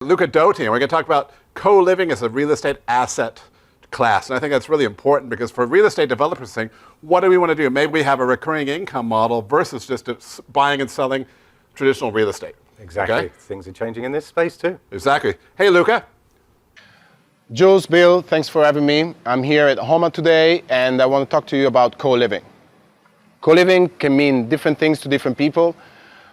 Luca Dotti, and we're going to talk about co-living as a real estate asset class. And I think that's really important because for real estate developers saying, what do we want to do? Maybe we have a recurring income model versus just buying and selling traditional real estate. Exactly. Okay? Things are changing in this space too. Exactly. Hey, Luca. Jules, Bill, thanks for having me. I'm here at HOMA today, and I want to talk to you about co-living. Co-living can mean different things to different people.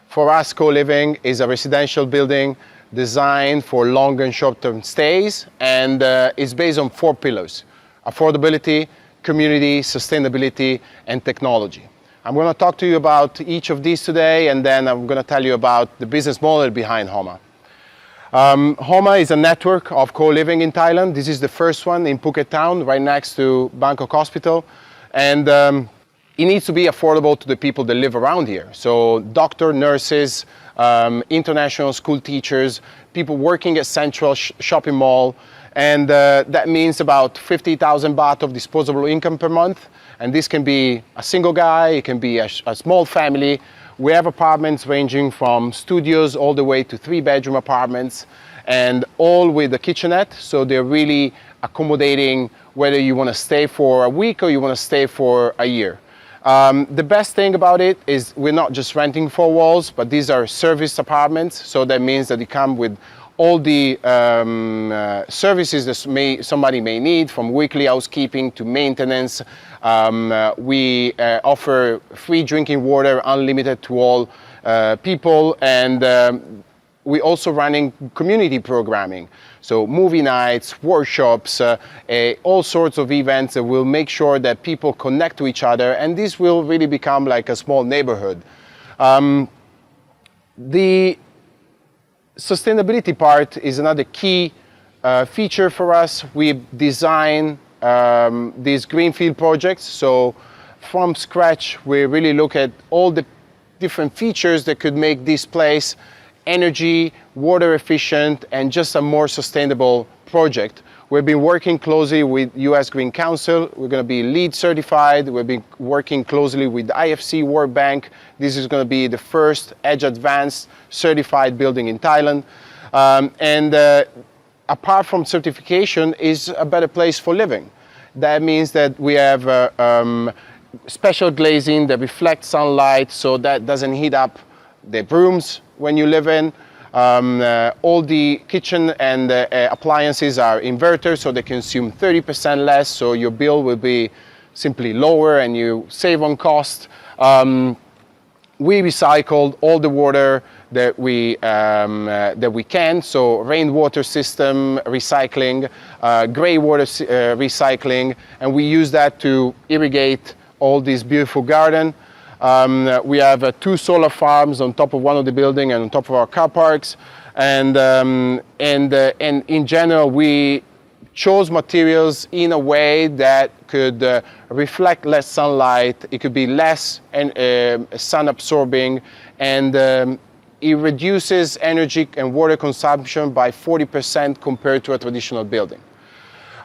For us, co-living is a residential building designed for long and short-term stays, and it's based on 4 pillars: affordability, community, sustainability, and technology. I'm going to talk to you about each of these today, and then I'm going to tell you about the business model behind HOMA. HOMA is a network of co-living in Thailand. This is the first one in Phuket Town, right next to Bangkok Hospital. And it needs to be affordable to the people that live around here. So doctors, nurses, international school teachers, people working at Central Shopping Mall. And that means about 50,000 baht of disposable income per month. And this can be a single guy, it can be a small family. We have apartments ranging from studios all the way to 3-bedroom apartments, and all with a kitchenette. So they're really accommodating whether you want to stay for a week or you want to stay for a year. The best thing about it is we're not just renting 4 walls, but these are serviced apartments. So that means that they come with all the services that somebody may need, from weekly housekeeping to maintenance. We offer free drinking water, unlimited to all people, and we also running community programming. So movie nights, workshops, all sorts of events that will make sure that people connect to each other, and this will really become like a small neighborhood. The sustainability part is another key feature for us. We design these greenfield projects. So from scratch, we really look at all the different features that could make this place energy, water efficient, and just a more sustainable project. We've been working closely with US Green Council. We're going to be LEED certified. We've been working closely with the IFC World Bank. This is going to be the first EDGE Advanced certified building in Thailand. Apart from certification, is a better place for living. That means that we have special glazing that reflects sunlight, so that doesn't heat up the rooms when you live in. All the kitchen and appliances are inverters, so they consume 30% less, so your bill will be simply lower and you save on cost. We recycled all the water that we can, so rainwater system recycling, grey water recycling, and we use that to irrigate all this beautiful garden. We have 2 solar farms on top of one of the building and on top of our car parks, and in general we chose materials in a way that could reflect less sunlight. It could be less sun absorbing, and it reduces energy and water consumption by 40% compared to a traditional building.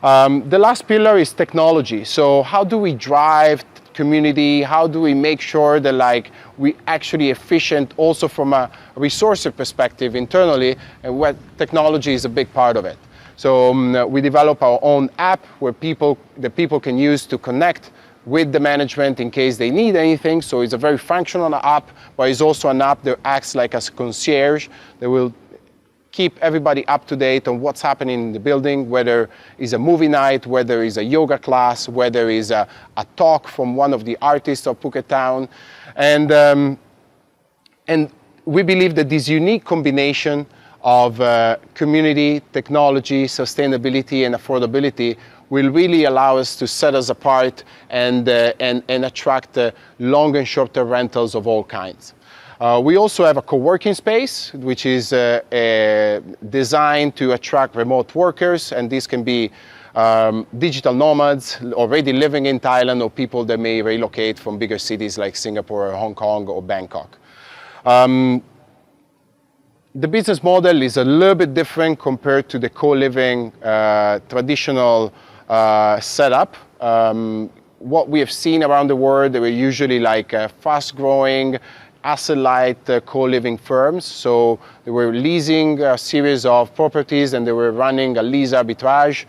The last pillar is technology. So how do we drive community? How do we make sure that we actually efficient also from a resource perspective internally, and what technology is a big part of it. So we develop our own app where the people can use to connect with the management in case they need anything. So it's a very functional app, but it's also an app that acts like a concierge that will keep everybody up to date on what's happening in the building, whether it's a movie night, whether it's a yoga class, whether it's a talk from one of the artists of Phuket Town. And we believe that this unique combination of community, technology, sustainability, and affordability will really allow us to set us apart and attract long and short-term rentals of all kinds. We also have a co-working space, which is designed to attract remote workers, and this can be digital nomads already living in Thailand, or people that may relocate from bigger cities like Singapore or Hong Kong or Bangkok. The business model is a little bit different compared to the co-living traditional setup. What we have seen around the world, they were usually fast-growing asset-light co-living firms. So they were leasing a series of properties and they were running a lease arbitrage.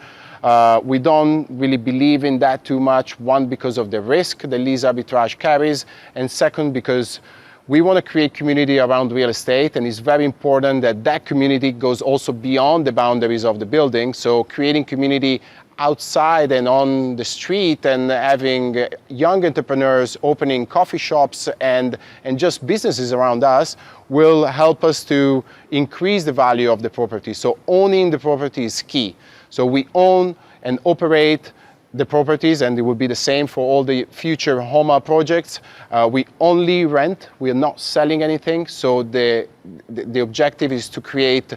We don't really believe in that too much. One, because of the risk the lease arbitrage carries, and second, because we want to create community around real estate, and it's very important that that community goes also beyond the boundaries of the building. So creating community outside and on the street, and having young entrepreneurs opening coffee shops and just businesses around us will help us to increase the value of the property. So owning the property is key. So we own and operate the properties, and it will be the same for all the future HOMA projects. We only rent, we are not selling anything. So the objective is to create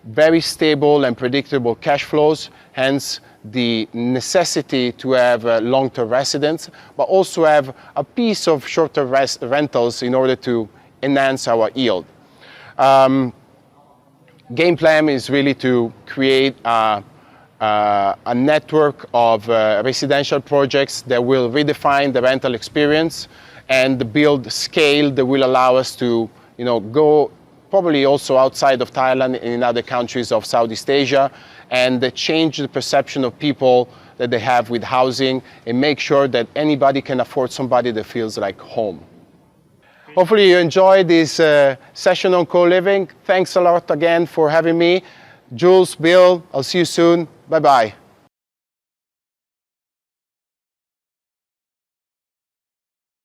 very stable and predictable cash flows, hence the necessity to have long-term residents, but also have a piece of short-term rentals in order to enhance our yield. Game plan is really to create a network of residential projects that will redefine the rental experience and build scale that will allow us to, go probably also outside of Thailand and in other countries of Southeast Asia, and change the perception of people that they have with housing, and make sure that anybody can afford somebody that feels like home. Hopefully you enjoyed this session on co-living. Thanks a lot again for having me. Jules, Bill, I'll see you soon. Bye-bye.